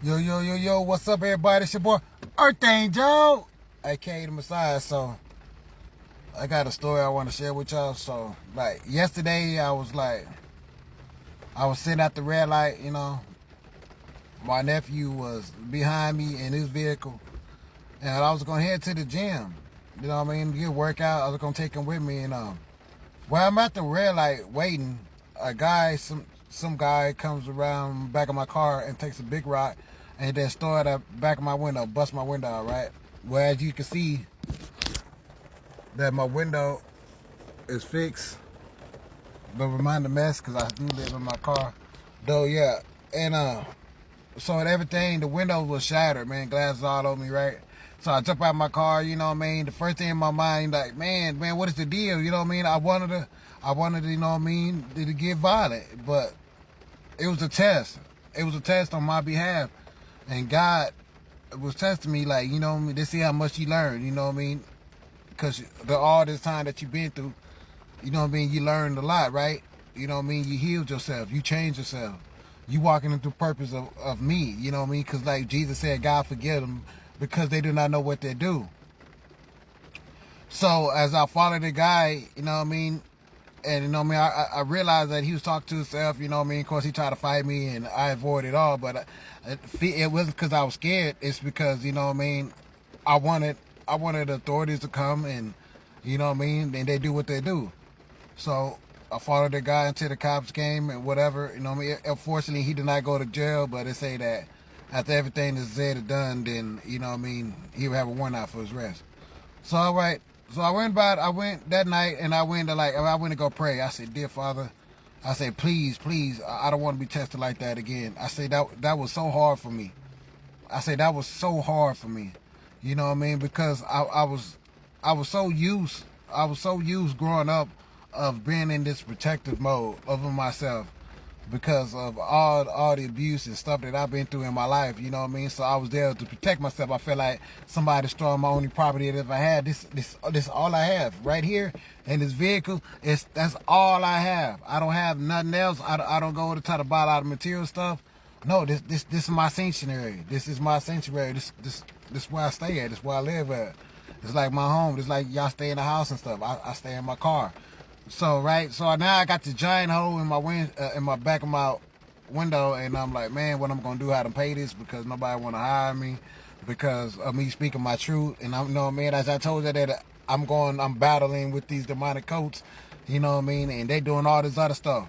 Yo, what's up, everybody? It's your boy, Earth Angel, aka the Messiah. So, I got a story I want to share with y'all. So, like, yesterday, I was sitting at the red light, my nephew was behind me in his vehicle, and I was going to head to the gym, you know what I mean, to get a workout. I was going to take him with me, and, while I'm at the red light waiting, some guy comes around the back of my car and takes a big rock and then throw it at the back of my window, bust my window out, right? Well, as you can see, that my window is fixed. Don't remind the mess, because I do live in my car. Though, yeah. And, so everything, the window was shattered, man. Glass all over me, right? So I jump out of my car, you know what I mean? The first thing in my mind, like, man, what is the deal? You know what I mean? I wanted to, you know what I mean, to get violent. But it was a test. It was a test on my behalf. And God was testing me, like, you know what I mean, to see how much you learn, you know what I mean? Because all this time that you've been through, you know what I mean, you learned a lot, right? You know what I mean? You healed yourself. You changed yourself. You walking into the purpose of me, you know what I mean? Because like Jesus said, God forgive them because they do not know what they do. So as I followed the guy, you know what I mean, and you know what I mean, I realized that he was talking to himself, you know what I mean. Of course, he tried to fight me, and I avoided it all. But it wasn't because I was scared. It's because, you know what I mean, I wanted the authorities to come, and you know what I mean, and they do what they do. So I followed the guy until the cops came and whatever. You know what I mean. Unfortunately, he did not go to jail, but they say that after everything is said and done, then you know what I mean, he would have a warrant out for his arrest. So all right. So I went that night, and I went to go pray. I said, dear Father, I said, please, I don't want to be tested like that again. I said, that was so hard for me. I said, that was so hard for me. You know what I mean? Because I was so used growing up of being in this protective mode over myself, because of all the abuse and stuff that I've been through in my life, you know what I mean? So I was there to protect myself. I feel like somebody destroyed my only property that if I had. This all I have right here in this vehicle. That's all I have. I don't have nothing else. I don't go to try to buy a lot of material stuff. No, this is my sanctuary. This is my sanctuary. This where I stay at. This where I live at. It's like my home. It's like y'all stay in the house and stuff. I stay in my car. So right, so now I got the giant hole in my back of my window, and I'm like, man, what I'm gonna do? How to pay this? Because nobody wanna hire me because of me speaking my truth. And I know, man, as I told you that I'm battling with these demonic coats, you know what I mean, and they doing all this other stuff.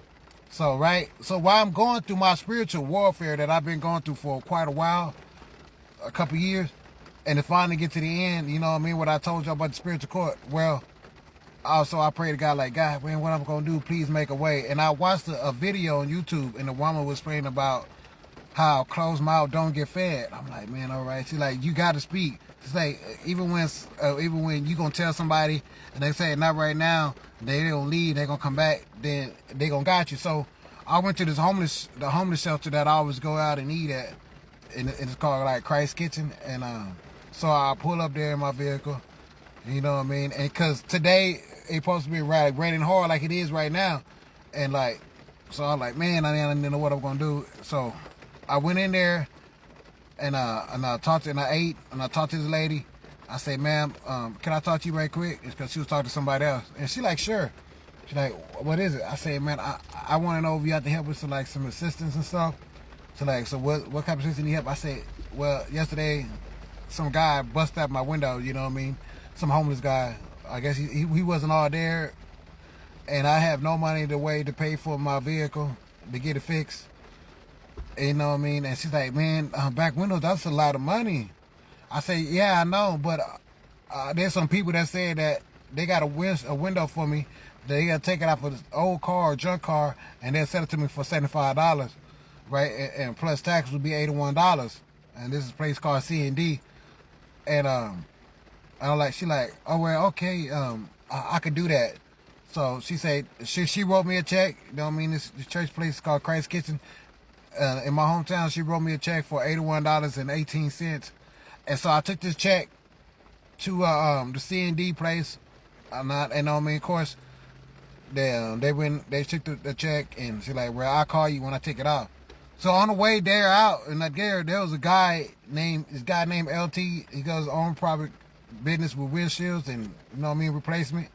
So right, so while I'm going through my spiritual warfare that I've been going through for quite a while, a couple years, and to finally get to the end, you know what I mean, what I told you about the spiritual court. Well, also, I pray to God, like, God, man, what I'm going to do, please make a way. And I watched a video on YouTube, and the woman was praying about how closed mouth don't get fed. I'm like, man, all right. She's like, you got to speak. She's like, even when you going to tell somebody, and they say, not right now, they don't leave, they going to come back, then they going to got you. So I went to the homeless shelter that I always go out and eat at, and it's called, like, Christ Kitchen. And so I pull up there in my vehicle, you know what I mean? And because today, it's supposed to be raining hard like it is right now. And like, so I'm like, man, I didn't know what I'm going to do. So I went in there, and I talked, and I ate, and I talked to this lady. I said, ma'am, can I talk to you right quick? It's because she was talking to somebody else. And she like, sure. She's like, what is it? I said, man, I want to know if you have to help with some assistance and stuff. So like, so what kind of assistance do you help? I said, well, yesterday, some guy busted out my window, you know what I mean? Some homeless guy. I guess he wasn't all there, and I have no money to pay for my vehicle to get it fixed. You know what I mean? And she's like, man, back windows, that's a lot of money. I say, yeah, I know, but there's some people that said that they got a window for me. They got to take it out for this old car or junk car, and they'll sell it to me for $75, right? And plus tax would be $81. And this is a place called C&D. And she like, oh, well, okay, I could do that. So she said, she wrote me a check. You know what I mean? This church place is called Christ Kitchen. In my hometown, she wrote me a check for $81.18. And so I took this check to the C&D place. And you know what I mean? Of course, they took the check, and she's like, well, I'll call you when I take it off. So on the way there out, and there was a guy named LT. He does his own private business with windshields and replacement.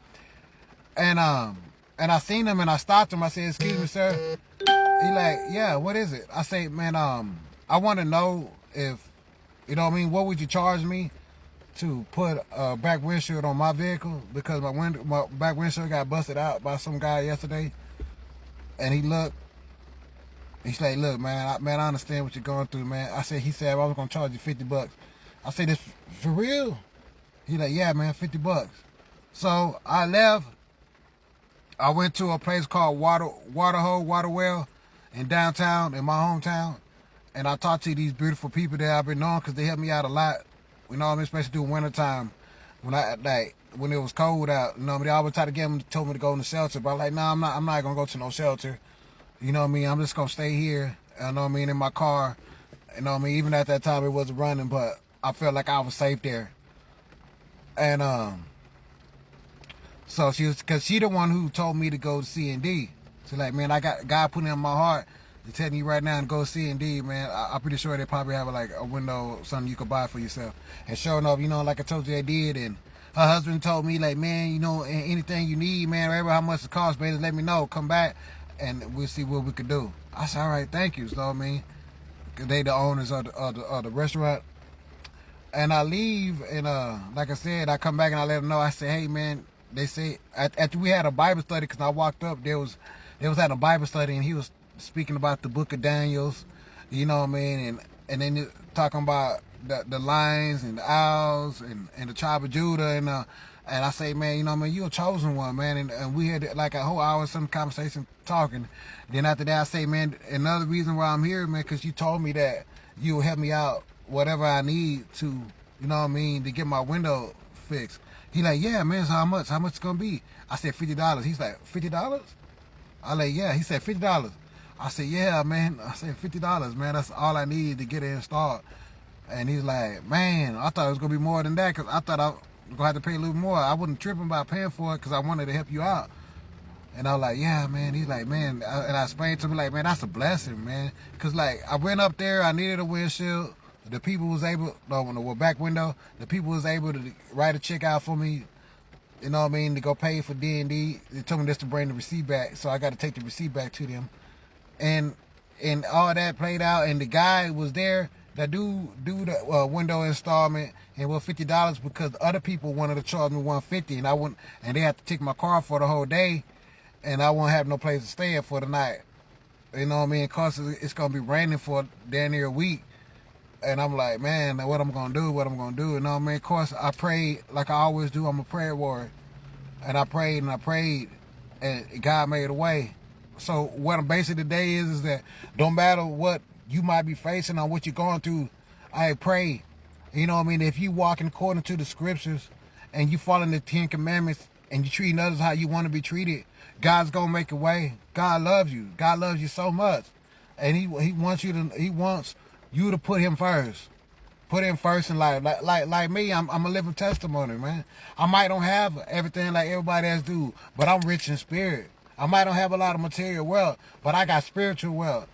And I seen him and I stopped him. I said, "Excuse me, sir." He like, "Yeah, what is it?" I say, "Man, I want to know if what would you charge me to put a back windshield on my vehicle, because my back windshield got busted out by some guy yesterday." And he's like, "Look, man, I understand what you're going through, man." He said, "I was gonna charge you $50." I said, "This for real?" He like, "Yeah, man, $50." So I left. I went to a place called Water Well in downtown, in my hometown, and I talked to these beautiful people that I've been knowing, because they helped me out a lot. Especially during wintertime, when it was cold out. They always try to get them, told me to go in the shelter, but I'm like, "No, I'm not gonna go to no shelter." I'm just gonna stay here. In my car. Even at that time it wasn't running, but I felt like I was safe there. And so cause she the one who told me to go to C&D. So like, man, I got God putting it in my heart to tell you right now to go to C&D, man. I'm pretty sure they probably have like a window, something you could buy for yourself. And sure enough, like I told you, they did. And her husband told me, like, "Man, anything you need, man, whatever how much it costs, man, just let me know. Come back and we'll see what we could do." I said, "All right, thank you." So cause they the owners of the restaurant. And I leave, and like I said, I come back and I let them know. I say, "Hey, man," they say, after we had a Bible study, because I walked up, they was having a Bible study, and he was speaking about the book of Daniels, and then talking about the lions and the owls and the tribe of Judah, and I say, "Man, you're a chosen one, man." And we had like a whole hour some conversation talking. Then after that, I say, "Man, another reason why I'm here, man, because you told me that you will help me out whatever I need to, to get my window fixed." He like, "Yeah, man, so how much? How much it's gonna be?" I said, $50. He's like, $50? I like, "Yeah." He said, $50. I said, "Yeah, man." I said, $50, man. That's all I need to get it installed. And he's like, "Man, I thought it was gonna be more than that, because I thought I was gonna have to pay a little more. I wasn't tripping about paying for it, because I wanted to help you out." And I was like, "Yeah, man." He's like, "Man," and I explained to him, like, "Man, that's a blessing, man." Because, like, I went up there, I needed a windshield. The people was able, the back window, the people was able to write a check out for me, to go pay for D&D. They told me just to bring the receipt back, so I got to take the receipt back to them. And all that played out, and the guy was there that do the window installment, and was $50, because the other people wanted to charge me $150, and I wouldn't, and they had to take my car for the whole day, and I won't have no place to stay at for the night. Of course, it's gonna be raining for damn near a week. And I'm like, man, what I'm gonna do? And of course, I prayed like I always do. I'm a prayer warrior, and I prayed, and God made a way. So what I'm basing today is that don't matter what you might be facing or what you're going through, I pray. If you walking according to the scriptures, and you following the 10 Commandments, and you treating others how you want to be treated, God's gonna make a way. God loves you. God loves you so much, and He wants you to put Him first. Put Him first in life. Like me, I'm a living testimony, man. I might don't have everything like everybody else do, but I'm rich in spirit. I might don't have a lot of material wealth, but I got spiritual wealth.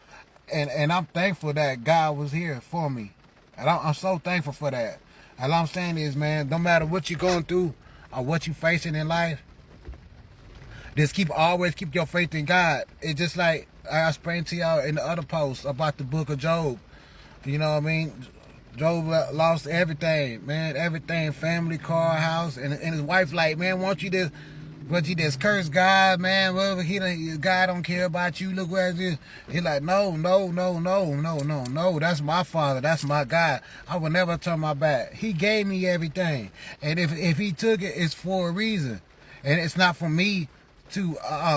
And I'm thankful that God was here for me. And I'm so thankful for that. And all I'm saying is, man, no matter what you're going through or what you're facing in life, just always keep your faith in God. It's just like I explained to y'all in the other post about the book of Job. Job lost everything, man. Everything, family, car, house, and his wife like, "Man, won't you just curse God, man? Well, God don't care about you. Look where it is." He's like, no. That's my Father. That's my God. I will never turn my back. He gave me everything, and if He took it, it's for a reason, and it's not for me to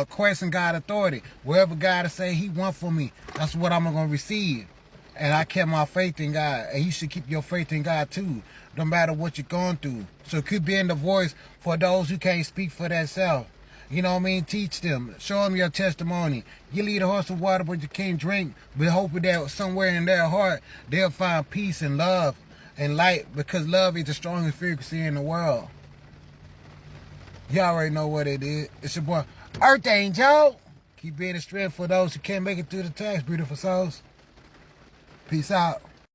question God's authority. Wherever God say He want for me, that's what I'm gonna receive. And I kept my faith in God. And you should keep your faith in God too, no matter what you're going through. So keep being the voice for those who can't speak for themselves. Teach them. Show them your testimony. You lead a horse of water, but you can't drink. But hoping that somewhere in their heart, they'll find peace and love and light, because love is the strongest frequency in the world. Y'all already know what it is. It's your boy, Earth Angel. Keep being the strength for those who can't make it through the test, beautiful souls. Peace out.